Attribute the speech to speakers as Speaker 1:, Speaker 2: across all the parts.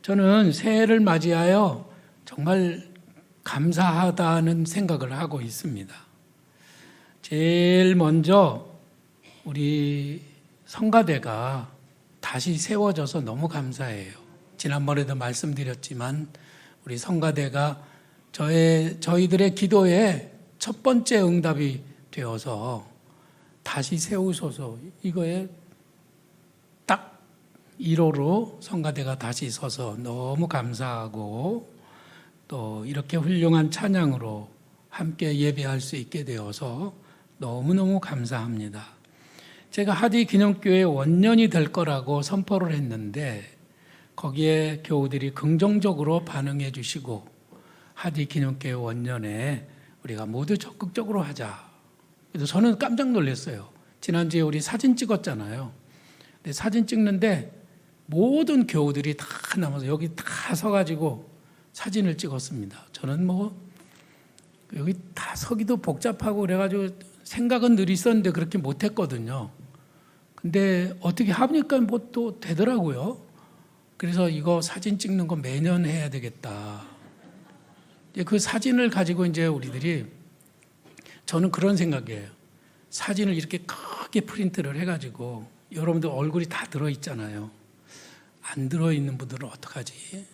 Speaker 1: 저는 새해를 맞이하여 정말 감사하다는 생각을 하고 있습니다. 제일 먼저 우리 성가대가 다시 세워져서 너무 감사해요. 지난번에도 말씀드렸지만 우리 성가대가 저희들의 기도에 첫 번째 응답이 되어서 다시 세우소서, 이거에 딱 1호로 성가대가 다시 서서 너무 감사하고, 또 이렇게 훌륭한 찬양으로 함께 예배할 수 있게 되어서 너무너무 감사합니다. 제가 하디 기념교회 원년이 될 거라고 선포를 했는데 거기에 교우들이 긍정적으로 반응해 주시고, 하디 기념교회 원년에 우리가 모두 적극적으로 하자. 그래서 저는 깜짝 놀랐어요. 지난주에 우리 사진 찍었잖아요. 근데 사진 찍는데 모든 교우들이 다 남아서 여기 다 서가지고 사진을 찍었습니다. 저는 여기 다 서기도 복잡하고 그래가지고 생각은 늘 있었는데 그렇게 못했거든요. 근데 어떻게 하니까 또 되더라고요. 그래서 이거 사진 찍는 거 매년 해야 되겠다. 그 사진을 가지고 이제 우리들이, 저는 그런 생각이에요. 사진을 이렇게 크게 프린트를 해가지고 여러분들 얼굴이 다 들어있잖아요. 안 들어있는 분들은 어떡하지?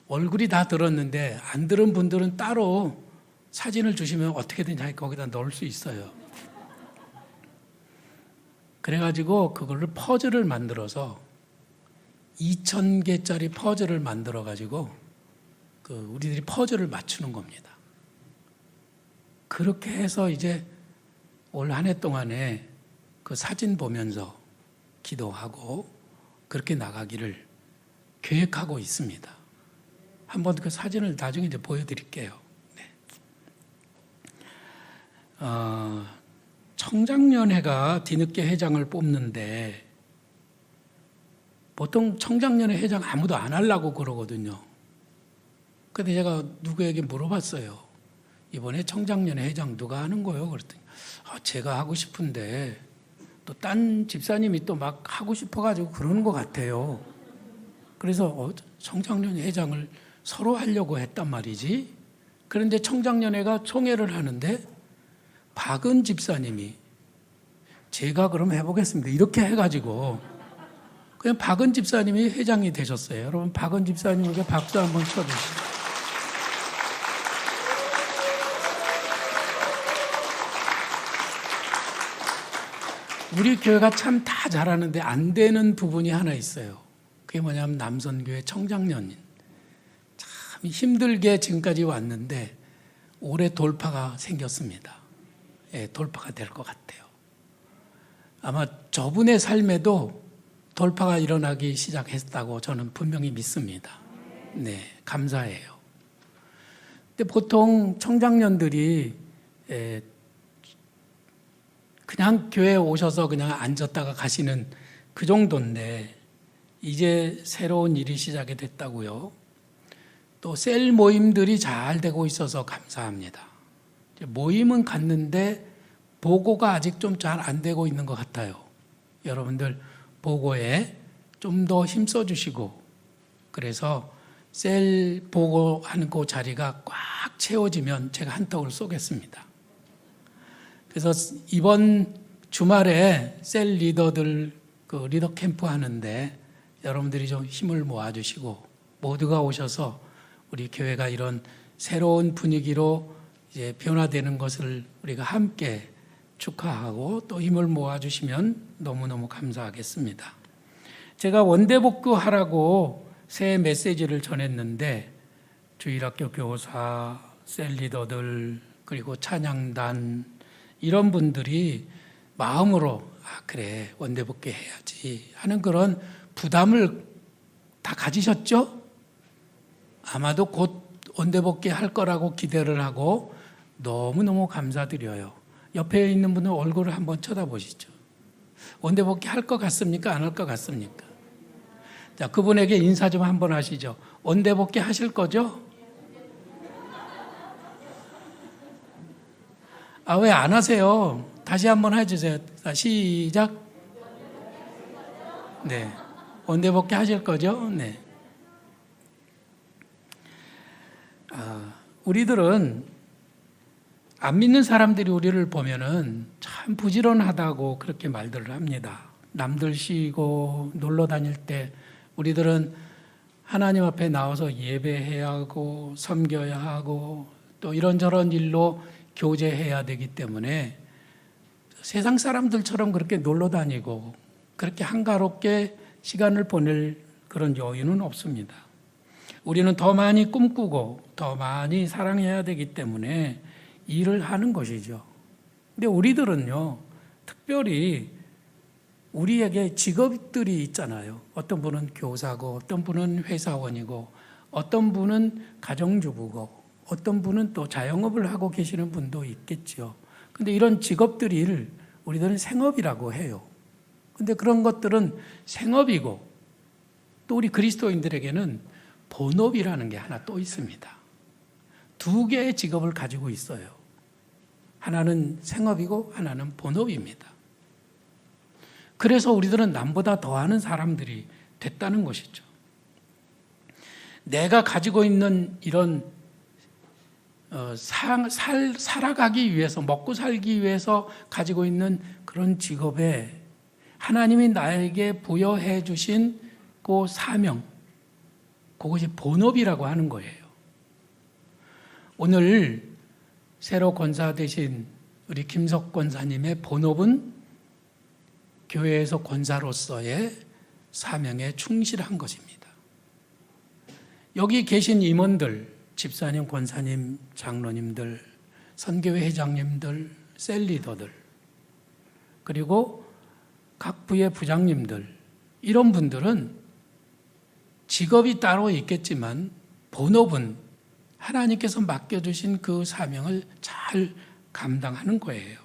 Speaker 1: 얼굴이 다 들었는데 안 들은 분들은 따로 사진을 주시면 어떻게든 거기다 넣을 수 있어요. 그래가지고 그걸로 퍼즐을 만들어서 2,000개짜리 퍼즐을 만들어가지고 우리들이 퍼즐을 맞추는 겁니다. 그렇게 해서 이제 올 한 해 동안에 그 사진 보면서 기도하고 그렇게 나가기를 계획하고 있습니다. 한번 그 사진을 나중에 이제 보여드릴게요. 네. 청장년회가 뒤늦게 회장을 뽑는데 보통 청장년회 회장 아무도 안 하려고 그러거든요. 근데 제가 누구에게 물어봤어요. 이번에 청장년회 회장 누가 하는 거예요? 그랬더니 제가 하고 싶은데 또 딴 집사님이 또 막 하고 싶어가지고 그러는 것 같아요. 그래서 청장년회 회장을 서로 하려고 했단 말이지. 그런데 청장년회가 총회를 하는데 박은 집사님이 제가 그럼 해보겠습니다, 이렇게 해가지고 그냥 박은 집사님이 회장이 되셨어요. 여러분, 박은 집사님에게 박수 한번 쳐주세요. 우리 교회가 참 다 잘하는데 안 되는 부분이 하나 있어요. 그게 뭐냐면 남선교회 청장년인. 참 힘들게 지금까지 왔는데 올해 돌파가 생겼습니다. 예, 돌파가 될 것 같아요. 아마 저분의 삶에도 돌파가 일어나기 시작했다고 저는 분명히 믿습니다. 네, 감사해요. 근데 보통 청장년들이 그냥 교회에 오셔서 그냥 앉았다가 가시는 그 정도인데 이제 새로운 일이 시작이 됐다고요. 또 셀 모임들이 잘 되고 있어서 감사합니다. 모임은 갔는데 보고가 아직 좀 잘 안 되고 있는 것 같아요. 여러분들 보고에 좀 더 힘써 주시고, 그래서 셀 보고하는 그 자리가 꽉 채워지면 제가 한턱을 쏘겠습니다. 그래서 이번 주말에 셀 리더들 리더 캠프 하는데 여러분들이 좀 힘을 모아주시고 모두가 오셔서 우리 교회가 이런 새로운 분위기로 이제 변화되는 것을 우리가 함께 축하하고 또 힘을 모아주시면 너무너무 감사하겠습니다. 제가 원대복구 하라고 새 메시지를 전했는데 주일학교 교사, 셀 리더들, 그리고 찬양단 이런 분들이 마음으로 그래 원대복구 해야지 하는 그런 부담을 다 가지셨죠? 아마도 곧 원대복구 할 거라고 기대를 하고 너무너무 감사드려요. 옆에 있는 분은 얼굴을 한번 쳐다보시죠. 원대복구 할 것 같습니까? 안 할 것 같습니까? 자, 그분에게 인사 좀 한번 하시죠. 원대복구 하실 거죠? 왜 안 하세요? 다시 한번 해주세요. 시작. 네. 언제 복귀 하실 거죠? 네. 우리들은 안 믿는 사람들이 우리를 보면은 참 부지런하다고 그렇게 말들을 합니다. 남들 쉬고 놀러 다닐 때 우리들은 하나님 앞에 나와서 예배해야 하고 섬겨야 하고 또 이런저런 일로 교제해야 되기 때문에 세상 사람들처럼 그렇게 놀러 다니고 그렇게 한가롭게 시간을 보낼 그런 여유는 없습니다. 우리는 더 많이 꿈꾸고 더 많이 사랑해야 되기 때문에 일을 하는 것이죠. 근데 우리들은요, 특별히 우리에게 직업들이 있잖아요. 어떤 분은 교사고, 어떤 분은 회사원이고, 어떤 분은 가정주부고, 어떤 분은 또 자영업을 하고 계시는 분도 있겠죠. 근데 이런 직업들을 우리들은 생업이라고 해요. 근데 그런 것들은 생업이고, 또 우리 그리스도인들에게는 본업이라는 게 하나 또 있습니다. 두 개의 직업을 가지고 있어요. 하나는 생업이고 하나는 본업입니다. 그래서 우리들은 남보다 더하는 사람들이 됐다는 것이죠. 내가 가지고 있는 이런 살아가기 위해서, 먹고 살기 위해서 가지고 있는 그런 직업에 하나님이 나에게 부여해 주신 그 사명, 그것이 본업이라고 하는 거예요. 오늘 새로 권사 되신 우리 김석 권사님의 본업은 교회에서 권사로서의 사명에 충실한 것입니다. 여기 계신 임원들, 집사님, 권사님, 장로님들, 선교회 회장님들, 셀리더들, 그리고 각 부의 부장님들, 이런 분들은 직업이 따로 있겠지만 본업은 하나님께서 맡겨주신 그 사명을 잘 감당하는 거예요.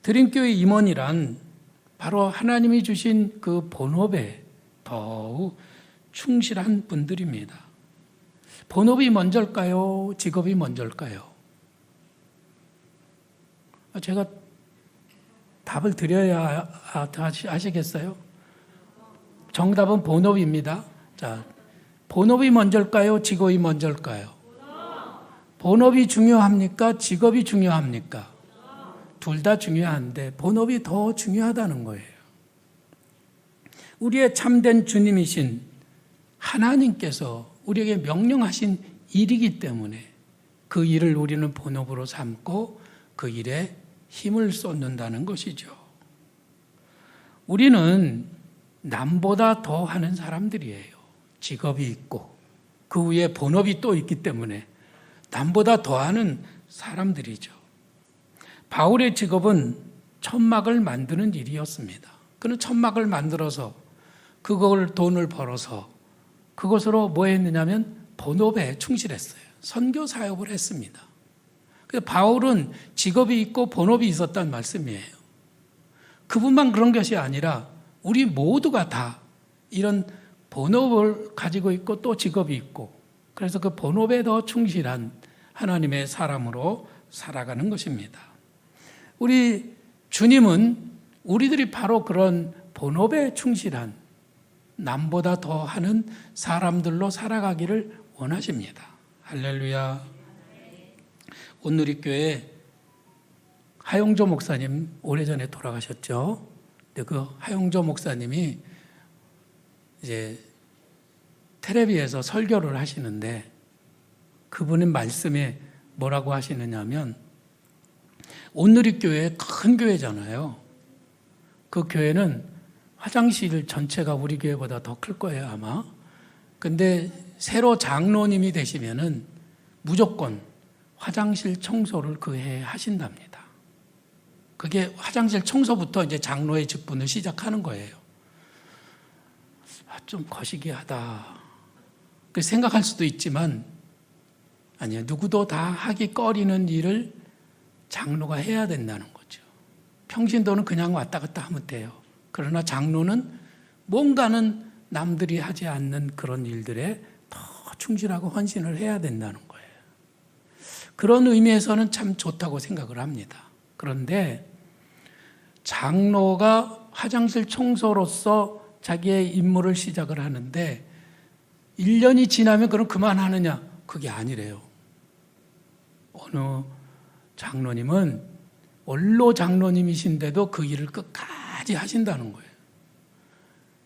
Speaker 1: 드림교회 임원이란 바로 하나님이 주신 그 본업에 더욱 충실한 분들입니다. 본업이 먼저일까요? 직업이 먼저일까요? 제가 답을 드려야 아시겠어요? 정답은 본업입니다. 자, 본업이 먼저일까요? 직업이 먼저일까요? 본업이 중요합니까? 직업이 중요합니까? 둘 다 중요한데 본업이 더 중요하다는 거예요. 우리의 참된 주님이신 하나님께서 우리에게 명령하신 일이기 때문에 그 일을 우리는 본업으로 삼고 그 일에 힘을 쏟는다는 것이죠. 우리는 남보다 더 하는 사람들이에요. 직업이 있고 그 위에 본업이 또 있기 때문에 남보다 더 하는 사람들이죠. 바울의 직업은 천막을 만드는 일이었습니다. 그는 천막을 만들어서 그걸 돈을 벌어서 그것으로 뭐 했느냐면 본업에 충실했어요. 선교 사역을 했습니다. 그래서 바울은 직업이 있고 본업이 있었다는 말씀이에요. 그분만 그런 것이 아니라 우리 모두가 다 이런 본업을 가지고 있고 또 직업이 있고 그래서 그 본업에 더 충실한 하나님의 사람으로 살아가는 것입니다. 우리 주님은 우리들이 바로 그런 본업에 충실한 남보다 더 하는 사람들로 살아가기를 원하십니다. 할렐루야. 온누리교회 하용조 목사님 오래전에 돌아가셨죠. 근데 그 하용조 목사님이 이제 텔레비에서 설교를 하시는데 그분의 말씀에 뭐라고 하시느냐면 온누리교회 큰 교회잖아요. 그 교회는 화장실 전체가 우리 교회보다 더 클 거예요 아마. 근데 새로 장로님이 되시면은 무조건 화장실 청소를 그 해에 하신답니다. 그게 화장실 청소부터 이제 장로의 직분을 시작하는 거예요. 좀 거시기하다. 그 생각할 수도 있지만 아니요, 누구도 다 하기 꺼리는 일을 장로가 해야 된다는 거죠. 평신도는 그냥 왔다 갔다 하면 돼요. 그러나 장로는 뭔가는 남들이 하지 않는 그런 일들에 더 충실하고 헌신을 해야 된다는 거예요. 그런 의미에서는 참 좋다고 생각을 합니다. 그런데 장로가 화장실 청소로서 자기의 임무를 시작을 하는데 1년이 지나면 그럼 그만하느냐? 그게 아니래요. 어느 장로님은 원로 장로님이신데도 그 일을 끝까지 하신다는 거예요.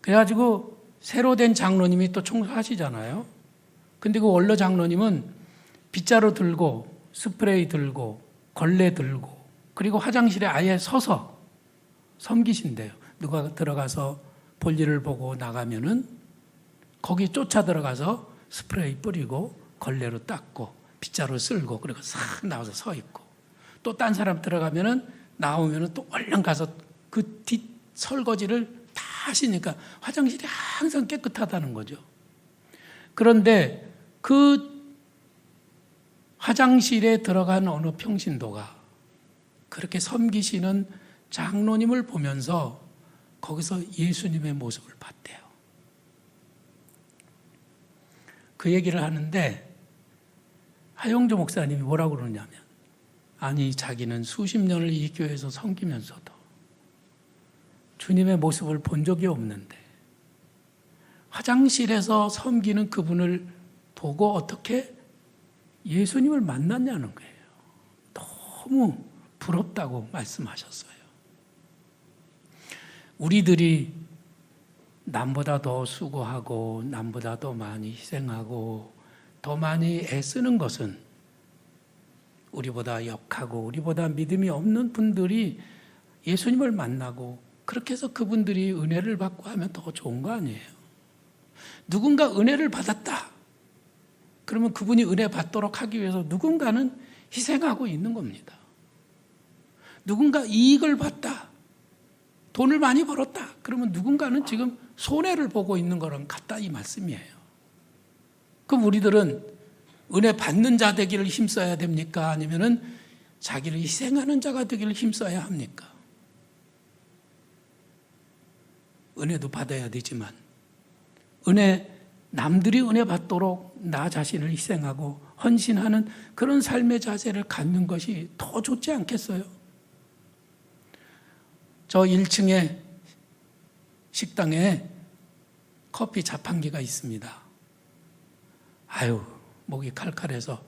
Speaker 1: 그래가지고 새로 된 장로님이 또 청소하시잖아요. 근데 그 원로 장로님은 빗자루 들고 스프레이 들고 걸레 들고 그리고 화장실에 아예 서서 섬기신대요. 누가 들어가서 볼일을 보고 나가면은 거기 쫓아 들어가서 스프레이 뿌리고 걸레로 닦고 빗자루 쓸고 그리고 싹 나와서 서 있고 또 딴 사람 들어가면은 나오면은 또 얼른 가서 그 뒷 설거지를 다 하시니까 화장실이 항상 깨끗하다는 거죠. 그런데 그 화장실에 들어간 어느 평신도가 그렇게 섬기시는 장로님을 보면서 거기서 예수님의 모습을 봤대요. 그 얘기를 하는데 하영조 목사님이 뭐라고 그러냐면 아니 자기는 수십 년을 이 교회에서 섬기면서도 주님의 모습을 본 적이 없는데 화장실에서 섬기는 그분을 보고 어떻게 예수님을 만났냐는 거예요. 너무 부럽다고 말씀하셨어요. 우리들이 남보다 더 수고하고 남보다 더 많이 희생하고 더 많이 애쓰는 것은 우리보다 역하고 우리보다 믿음이 없는 분들이 예수님을 만나고 그렇게 해서 그분들이 은혜를 받고 하면 더 좋은 거 아니에요. 누군가 은혜를 받았다. 그러면 그분이 은혜 받도록 하기 위해서 누군가는 희생하고 있는 겁니다. 누군가 이익을 봤다. 돈을 많이 벌었다. 그러면 누군가는 지금 손해를 보고 있는 거랑 같다 이 말씀이에요. 그럼 우리들은 은혜 받는 자 되기를 힘써야 됩니까? 아니면은 자기를 희생하는 자가 되기를 힘써야 합니까? 은혜도 받아야 되지만 남들이 은혜 받도록 나 자신을 희생하고 헌신하는 그런 삶의 자세를 갖는 것이 더 좋지 않겠어요? 저 1층에 식당에 커피 자판기가 있습니다. 아유, 목이 칼칼해서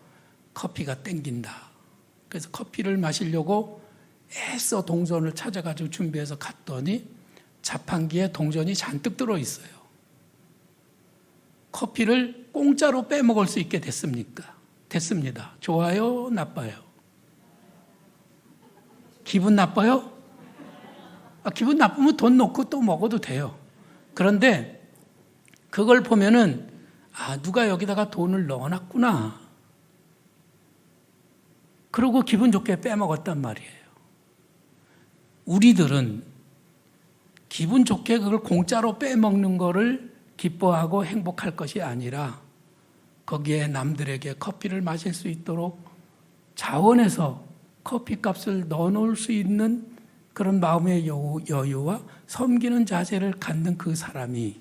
Speaker 1: 커피가 땡긴다. 그래서 커피를 마시려고 애써 동전을 찾아가지고 준비해서 갔더니 자판기에 동전이 잔뜩 들어있어요. 커피를 공짜로 빼먹을 수 있게 됐습니다. 좋아요? 나빠요? 기분 나빠요? 기분 나쁘면 돈 놓고 또 먹어도 돼요. 그런데 그걸 보면은 누가 여기다가 돈을 넣어놨구나. 그러고 기분 좋게 빼먹었단 말이에요. 우리들은 기분 좋게 그걸 공짜로 빼먹는 거를 기뻐하고 행복할 것이 아니라 거기에 남들에게 커피를 마실 수 있도록 자원해서 커피값을 넣어놓을 수 있는 그런 마음의 여유와 섬기는 자세를 갖는 그 사람이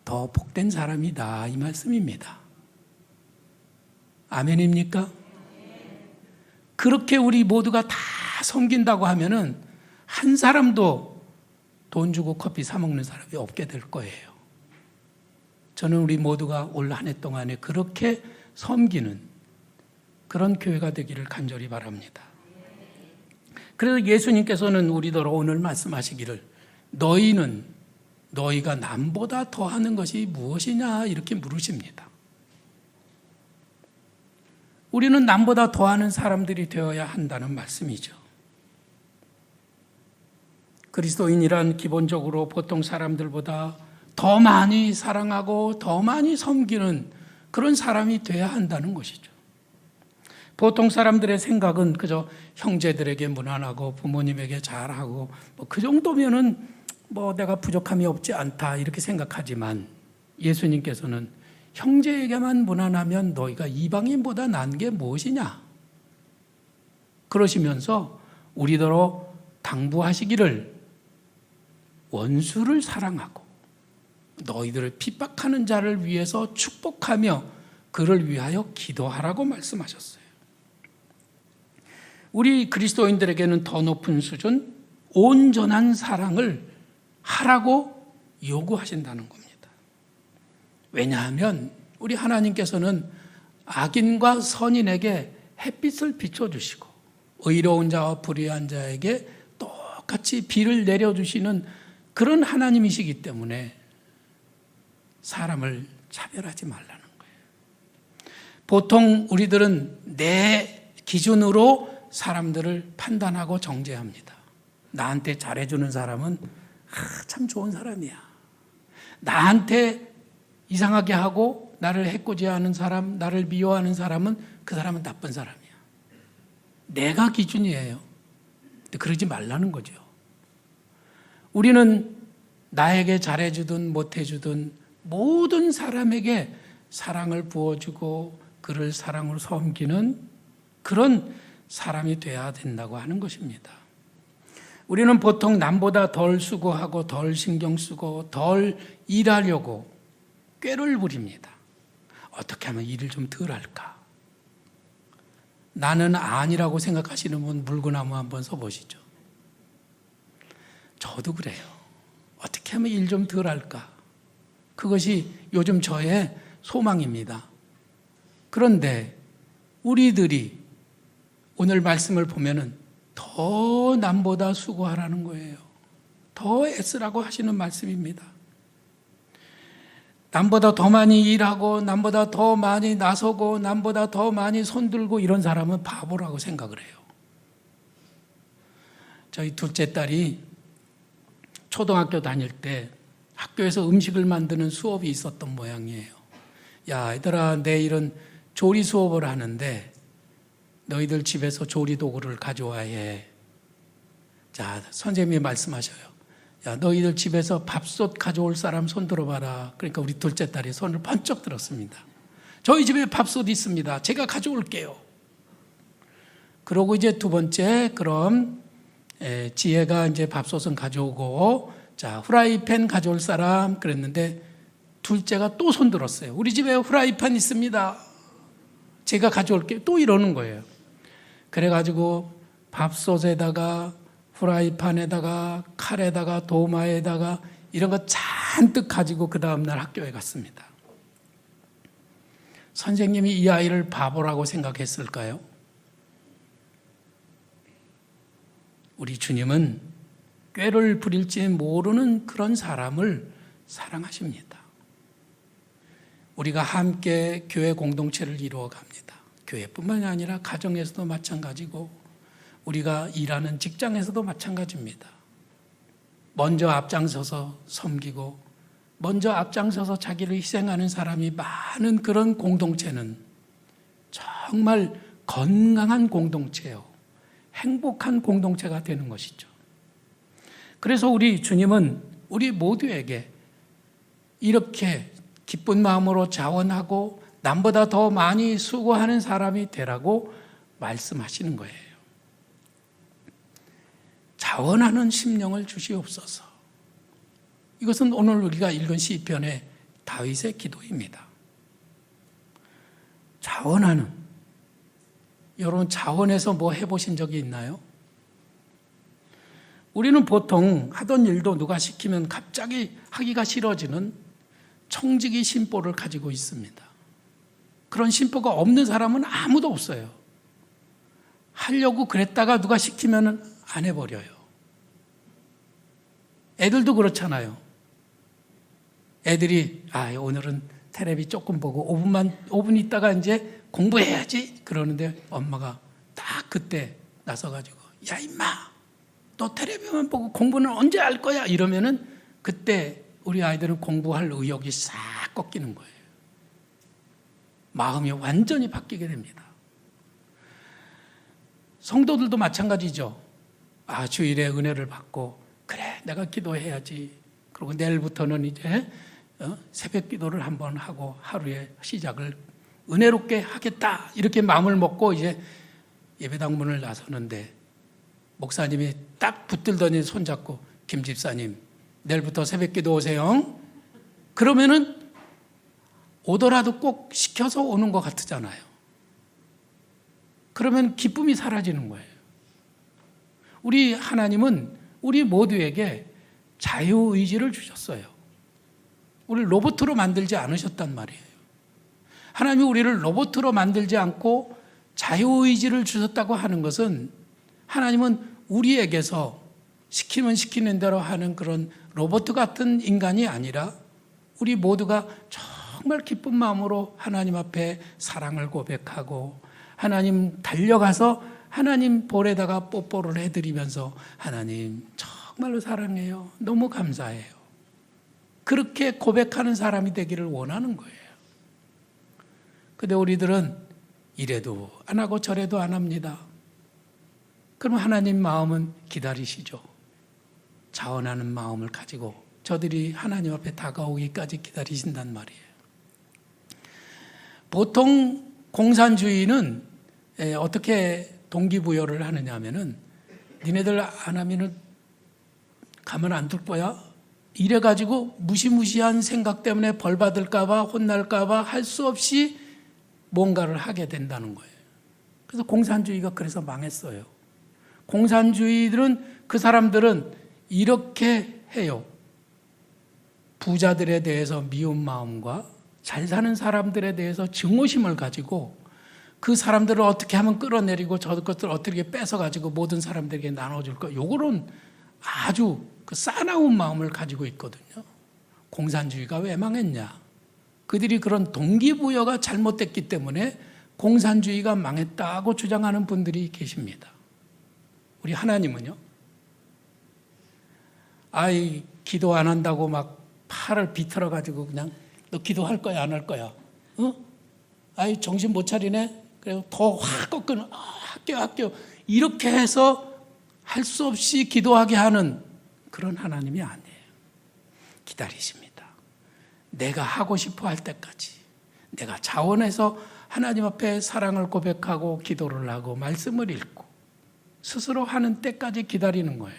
Speaker 1: 더 복된 사람이다 이 말씀입니다. 아멘입니까? 그렇게 우리 모두가 다 섬긴다고 하면은 한 사람도 돈 주고 커피 사 먹는 사람이 없게 될 거예요. 저는 우리 모두가 올 한 해 동안에 그렇게 섬기는 그런 교회가 되기를 간절히 바랍니다. 그래서 예수님께서는 우리더러 오늘 말씀하시기를 너희가 남보다 더하는 것이 무엇이냐 이렇게 물으십니다. 우리는 남보다 더하는 사람들이 되어야 한다는 말씀이죠. 그리스도인이란 기본적으로 보통 사람들보다 더 많이 사랑하고 더 많이 섬기는 그런 사람이 되어야 한다는 것이죠. 보통 사람들의 생각은 그저 형제들에게 무난하고 부모님에게 잘하고 그 정도면은 내가 부족함이 없지 않다 이렇게 생각하지만 예수님께서는 형제에게만 무난하면 너희가 이방인보다 나은 게 무엇이냐 그러시면서 우리더러 당부하시기를 원수를 사랑하고 너희들을 핍박하는 자를 위해서 축복하며 그를 위하여 기도하라고 말씀하셨어요. 우리 그리스도인들에게는 더 높은 수준 온전한 사랑을 하라고 요구하신다는 겁니다. 왜냐하면 우리 하나님께서는 악인과 선인에게 햇빛을 비춰주시고 의로운 자와 불의한 자에게 똑같이 비를 내려주시는 그런 하나님이시기 때문에 사람을 차별하지 말라는 거예요. 보통 우리들은 내 기준으로 사람들을 판단하고 정죄합니다. 나한테 잘해주는 사람은 참 좋은 사람이야. 나한테 이상하게 하고 나를 해코지하는 사람, 나를 미워하는 사람은 그 사람은 나쁜 사람이야. 내가 기준이에요. 근데 그러지 말라는 거죠. 우리는 나에게 잘해주든 못해주든 모든 사람에게 사랑을 부어주고 그를 사랑으로 섬기는 그런 사람이 돼야 된다고 하는 것입니다. 우리는 보통 남보다 덜 수고하고 덜 신경 쓰고 덜 일하려고 꾀를 부립니다. 어떻게 하면 일을 좀 덜 할까? 나는 아니라고 생각하시는 분 물구나무 한번 써보시죠. 저도 그래요. 어떻게 하면 일 좀 덜 할까? 그것이 요즘 저의 소망입니다. 그런데 우리들이 오늘 말씀을 보면은 더 남보다 수고하라는 거예요. 더 애쓰라고 하시는 말씀입니다. 남보다 더 많이 일하고 남보다 더 많이 나서고 남보다 더 많이 손들고 이런 사람은 바보라고 생각을 해요. 저희 둘째 딸이 초등학교 다닐 때 학교에서 음식을 만드는 수업이 있었던 모양이에요. 야, 얘들아, 내일은 조리 수업을 하는데 너희들 집에서 조리 도구를 가져와야 해. 자, 선생님이 말씀하셔요. 야, 너희들 집에서 밥솥 가져올 사람 손 들어봐라. 그러니까 우리 둘째 딸이 손을 번쩍 들었습니다. 저희 집에 밥솥 있습니다. 제가 가져올게요. 그러고 이제 두 번째, 그럼 지혜가 이제 밥솥은 가져오고, 자, 후라이팬 가져올 사람 그랬는데 둘째가 또 손 들었어요. 우리 집에 후라이팬 있습니다. 제가 가져올게요. 또 이러는 거예요. 그래가지고 밥솥에다가 후라이팬에다가 칼에다가 도마에다가 이런 거 잔뜩 가지고 그 다음날 학교에 갔습니다. 선생님이 이 아이를 바보라고 생각했을까요? 우리 주님은 꾀를 부릴지 모르는 그런 사람을 사랑하십니다. 우리가 함께 교회 공동체를 이루어 갑니다. 교회뿐만이 아니라 가정에서도 마찬가지고 우리가 일하는 직장에서도 마찬가지입니다. 먼저 앞장서서 섬기고 먼저 앞장서서 자기를 희생하는 사람이 많은 그런 공동체는 정말 건강한 공동체요. 행복한 공동체가 되는 것이죠. 그래서 우리 주님은 우리 모두에게 이렇게 기쁜 마음으로 자원하고 남보다 더 많이 수고하는 사람이 되라고 말씀하시는 거예요. 자원하는 심령을 주시옵소서. 이것은 오늘 우리가 읽은 시편의 다윗의 기도입니다. 자원하는, 여러분 자원해서 뭐 해보신 적이 있나요? 우리는 보통 하던 일도 누가 시키면 갑자기 하기가 싫어지는 청지기 심보를 가지고 있습니다. 그런 심보가 없는 사람은 아무도 없어요. 하려고 그랬다가 누가 시키면 안 해버려요. 애들도 그렇잖아요. 애들이 오늘은 텔레비 조금 보고 5분 있다가 이제 공부해야지 그러는데 엄마가 딱 그때 나서가지고 야 임마 너 텔레비만 보고 공부는 언제 할 거야 이러면은 그때 우리 아이들은 공부할 의욕이 싹 꺾이는 거예요. 마음이 완전히 바뀌게 됩니다. 성도들도 마찬가지죠. 주일에 은혜를 받고 그래 내가 기도해야지. 그리고 내일부터는 이제 새벽 기도를 한번 하고 하루의 시작을 은혜롭게 하겠다 이렇게 마음을 먹고 이제 예배당 문을 나서는데 목사님이 딱 붙들더니 손잡고 김 집사님 내일부터 새벽 기도 오세요. 그러면은 오더라도 꼭 시켜서 오는 것 같잖아요. 그러면 기쁨이 사라지는 거예요. 우리 하나님은 우리 모두에게 자유의지를 주셨어요. 우리를 로봇으로 만들지 않으셨단 말이에요. 하나님이 우리를 로봇으로 만들지 않고 자유의지를 주셨다고 하는 것은 하나님은 우리에게서 시키면 시키는 대로 하는 그런 로봇 같은 인간이 아니라 우리 모두가 정말 기쁜 마음으로 하나님 앞에 사랑을 고백하고 하나님 달려가서 하나님 볼에다가 뽀뽀를 해드리면서 하나님 정말로 사랑해요. 너무 감사해요. 그렇게 고백하는 사람이 되기를 원하는 거예요. 근데 우리들은 이래도 안 하고 저래도 안 합니다. 그럼 하나님 마음은 기다리시죠. 자원하는 마음을 가지고 저들이 하나님 앞에 다가오기까지 기다리신단 말이에요. 보통 공산주의는 어떻게 동기부여를 하느냐 하면은 니네들 안 하면은 가만 안 둘 거야? 이래가지고 무시무시한 생각 때문에 벌 받을까봐 혼날까봐 할 수 없이 뭔가를 하게 된다는 거예요. 그래서 공산주의가 그래서 망했어요. 공산주의들은 그 사람들은 이렇게 해요. 부자들에 대해서 미운 마음과 잘 사는 사람들에 대해서 증오심을 가지고 그 사람들을 어떻게 하면 끌어내리고 저것들을 어떻게 뺏어가지고 모든 사람들에게 나눠줄 거. 요거는 아주 그 싸나운 마음을 가지고 있거든요. 공산주의가 왜 망했냐? 그들이 그런 동기부여가 잘못됐기 때문에 공산주의가 망했다고 주장하는 분들이 계십니다. 우리 하나님은요? 아이 기도 안 한다고 막 팔을 비틀어 가지고 그냥 너 기도할 거야 안 할 거야? 어? 아이 정신 못 차리네. 그래서 더 확 꺾으면 학교 이렇게 해서 할 수 없이 기도하게 하는 그런 하나님이 아니에요. 기다리십니다. 내가 하고 싶어 할 때까지 내가 자원해서 하나님 앞에 사랑을 고백하고 기도를 하고 말씀을 읽고 스스로 하는 때까지 기다리는 거예요.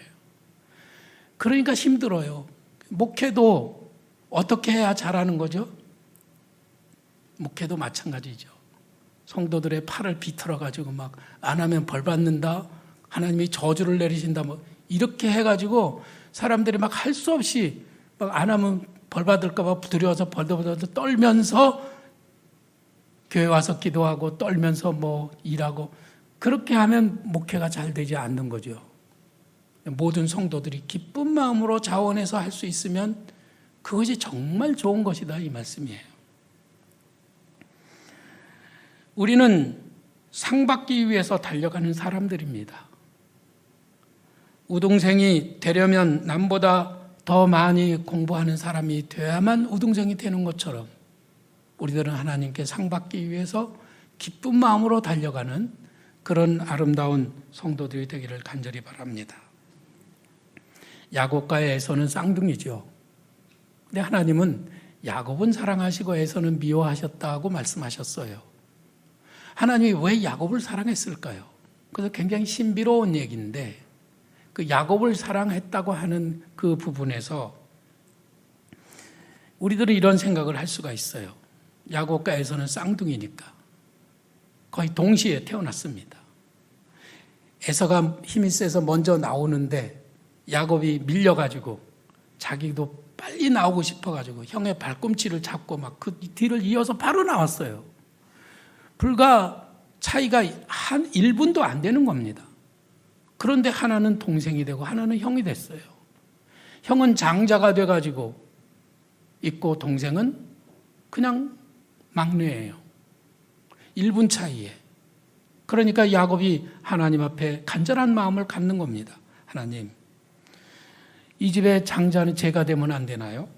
Speaker 1: 그러니까 힘들어요. 목회도 어떻게 해야 잘하는 거죠? 목회도 마찬가지죠. 성도들의 팔을 비틀어 가지고 막 안 하면 벌 받는다. 하나님이 저주를 내리신다. 뭐 이렇게 해가지고 사람들이 막 할 수 없이 막 안 하면 벌 받을까 봐 두려워서 벌도 떨면서 교회 와서 기도하고 떨면서 뭐 일하고 그렇게 하면 목회가 잘 되지 않는 거죠. 모든 성도들이 기쁜 마음으로 자원해서 할 수 있으면 그것이 정말 좋은 것이다 이 말씀이에요. 우리는 상 받기 위해서 달려가는 사람들입니다. 우등생이 되려면 남보다 더 많이 공부하는 사람이 되어야만 우등생이 되는 것처럼 우리들은 하나님께 상 받기 위해서 기쁜 마음으로 달려가는 그런 아름다운 성도들이 되기를 간절히 바랍니다. 야곱과 에서는 쌍둥이죠. 근데 하나님은 야곱은 사랑하시고 에서는 미워하셨다고 말씀하셨어요. 하나님이 왜 야곱을 사랑했을까요? 그래서 굉장히 신비로운 얘기인데 그 야곱을 사랑했다고 하는 그 부분에서 우리들은 이런 생각을 할 수가 있어요. 야곱과 에서는 쌍둥이니까 거의 동시에 태어났습니다. 에서가 힘이 세서 먼저 나오는데 야곱이 밀려가지고 자기도 빨리 나오고 싶어가지고 형의 발꿈치를 잡고 막 그 뒤를 이어서 바로 나왔어요. 불과 차이가 한 1분도 안 되는 겁니다. 그런데 하나는 동생이 되고 하나는 형이 됐어요. 형은 장자가 돼가지고 있고 동생은 그냥 막내예요. 1분 차이에. 그러니까 야곱이 하나님 앞에 간절한 마음을 갖는 겁니다. 하나님, 이 집의 장자는 제가 되면 안 되나요?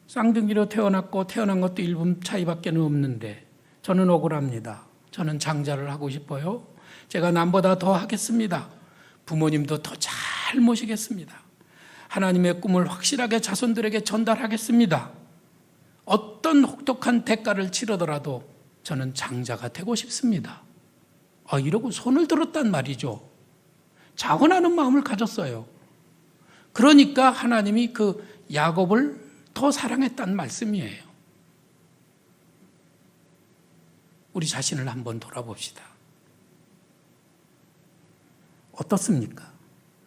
Speaker 1: 쌍둥이로 태어났고 태어난 것도 1분 차이밖에 없는데 저는 억울합니다. 저는 장자를 하고 싶어요. 제가 남보다 더 하겠습니다. 부모님도 더 잘 모시겠습니다. 하나님의 꿈을 확실하게 자손들에게 전달하겠습니다. 어떤 혹독한 대가를 치르더라도 저는 장자가 되고 싶습니다. 이러고 손을 들었단 말이죠. 자원하는 마음을 가졌어요. 그러니까 하나님이 그 야곱을 더 사랑했다는 말씀이에요. 우리 자신을 한번 돌아봅시다. 어떻습니까?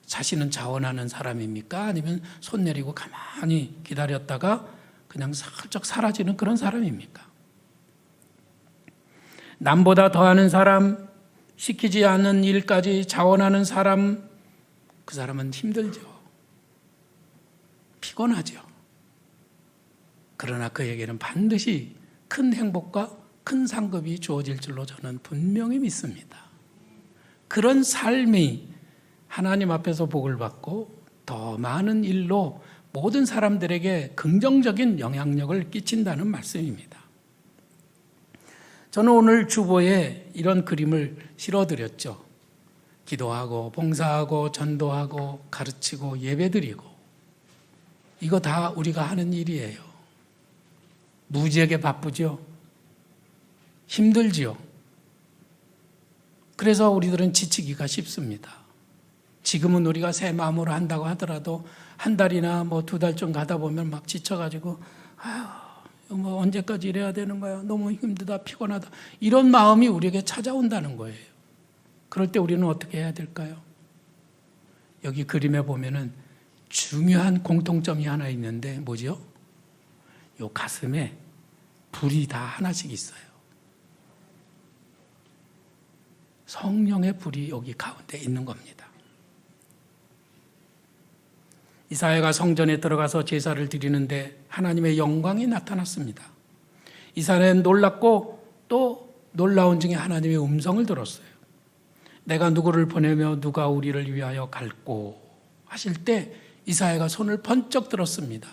Speaker 1: 자신은 자원하는 사람입니까? 아니면 손 내리고 가만히 기다렸다가 그냥 슬쩍 사라지는 그런 사람입니까? 남보다 더하는 사람, 시키지 않는 일까지 자원하는 사람, 그 사람은 힘들죠. 피곤하죠. 그러나 그에게는 반드시 큰 행복과 큰 상급이 주어질 줄로 저는 분명히 믿습니다. 그런 삶이 하나님 앞에서 복을 받고 더 많은 일로 모든 사람들에게 긍정적인 영향력을 끼친다는 말씀입니다. 저는 오늘 주보에 이런 그림을 실어드렸죠. 기도하고 봉사하고 전도하고 가르치고 예배드리고, 이거 다 우리가 하는 일이에요. 무지하게 바쁘죠. 힘들지요. 그래서 우리들은 지치기가 쉽습니다. 지금은 우리가 새 마음으로 한다고 하더라도 한 달이나 뭐 2달쯤 가다 보면 막 지쳐가지고 뭐 언제까지 이래야 되는 거야, 너무 힘들다, 피곤하다, 이런 마음이 우리에게 찾아온다는 거예요. 그럴 때 우리는 어떻게 해야 될까요? 여기 그림에 보면은 중요한 공통점이 하나 있는데 뭐죠? 요 가슴에 불이 다 하나씩 있어요. 성령의 불이 여기 가운데 있는 겁니다. 이사야가 성전에 들어가서 제사를 드리는데 하나님의 영광이 나타났습니다. 이사야는 놀랐고 또 놀라운 중에 하나님의 음성을 들었어요. 내가 누구를 보내며 누가 우리를 위하여 갈꼬 하실 때 이사야가 손을 번쩍 들었습니다.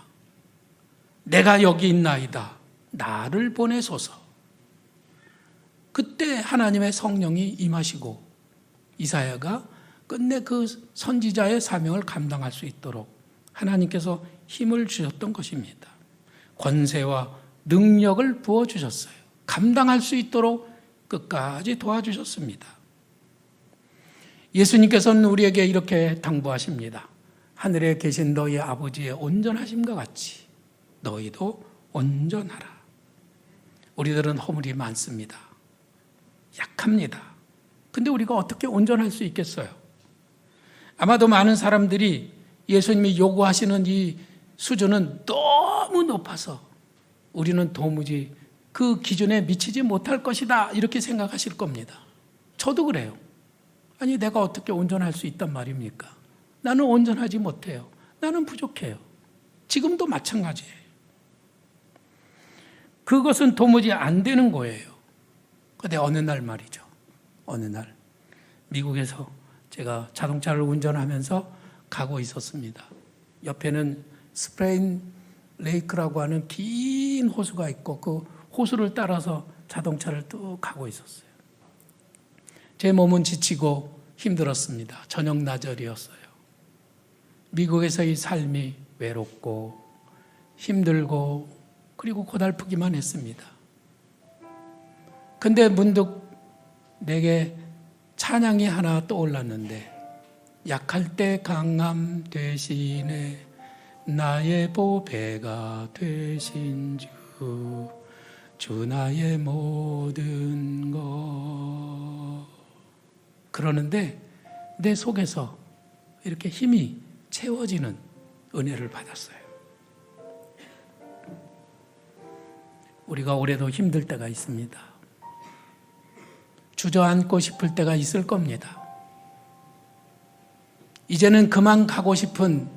Speaker 1: 내가 여기 있나이다, 나를 보내소서. 그때 하나님의 성령이 임하시고 이사야가 끝내 그 선지자의 사명을 감당할 수 있도록 하나님께서 힘을 주셨던 것입니다. 권세와 능력을 부어주셨어요. 감당할 수 있도록 끝까지 도와주셨습니다. 예수님께서는 우리에게 이렇게 당부하십니다. 하늘에 계신 너희 아버지의 온전하심과 같이 너희도 온전하라. 우리들은 허물이 많습니다. 약합니다. 근데 우리가 어떻게 온전할 수 있겠어요? 아마도 많은 사람들이 예수님이 요구하시는 이 수준은 너무 높아서 우리는 도무지 그 기준에 미치지 못할 것이다, 이렇게 생각하실 겁니다. 저도 그래요. 아니, 내가 어떻게 온전할 수 있단 말입니까? 나는 온전하지 못해요. 나는 부족해요. 지금도 마찬가지예요. 그것은 도무지 안 되는 거예요. 그런데 어느 날 말이죠. 어느 날 미국에서 제가 자동차를 운전하면서 가고 있었습니다. 옆에는 스프레인 레이크라고 하는 긴 호수가 있고 그 호수를 따라서 자동차를 쭉 가고 있었어요. 제 몸은 지치고 힘들었습니다. 저녁 나절이었어요. 미국에서의 삶이 외롭고 힘들고 그리고 고달프기만 했습니다. 근데 문득 내게 찬양이 하나 떠올랐는데, 약할 때 강함 되시네 나의 보배가 되신 주 나의 모든 것. 그러는데 내 속에서 이렇게 힘이 채워지는 은혜를 받았어요. 우리가 올해도 힘들 때가 있습니다. 주저앉고 싶을 때가 있을 겁니다. 이제는 그만 가고 싶은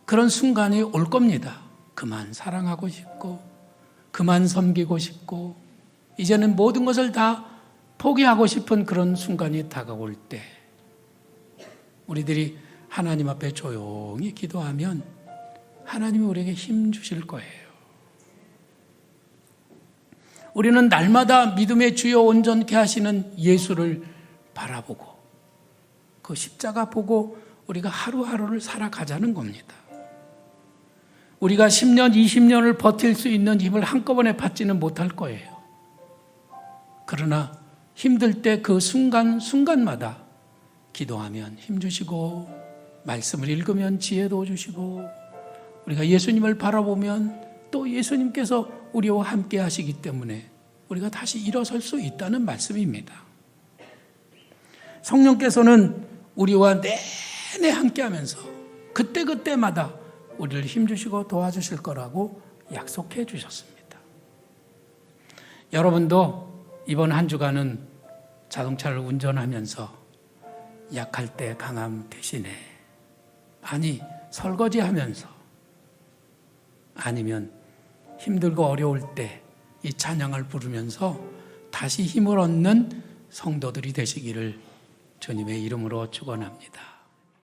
Speaker 1: 그런 순간이 올 겁니다. 그만 사랑하고 싶고 그만 섬기고 싶고 이제는 모든 것을 다 포기하고 싶은 그런 순간이 다가올 때 우리들이 하나님 앞에 조용히 기도하면 하나님이 우리에게 힘 주실 거예요. 우리는 날마다 믿음의 주여 온전케 하시는 예수를 바라보고 그 십자가 보고 우리가 하루하루를 살아가자는 겁니다. 우리가 10년, 20년을 버틸 수 있는 힘을 한꺼번에 받지는 못할 거예요. 그러나 힘들 때 그 순간순간마다 기도하면 힘 주시고 말씀을 읽으면 지혜도 주시고 우리가 예수님을 바라보면 또 예수님께서 우리와 함께 하시기 때문에 우리가 다시 일어설 수 있다는 말씀입니다. 성령께서는 우리와 내내 함께 하면서 그때그때마다 우리를 힘주시고 도와주실 거라고 약속해 주셨습니다. 여러분도 이번 한 주간은 자동차를 운전하면서 약할 때 강함 대신에, 아니 설거지하면서, 아니면 힘들고 어려울 때 이 찬양을 부르면서 다시 힘을 얻는 성도들이 되시기를 주님의 이름으로 축원합니다.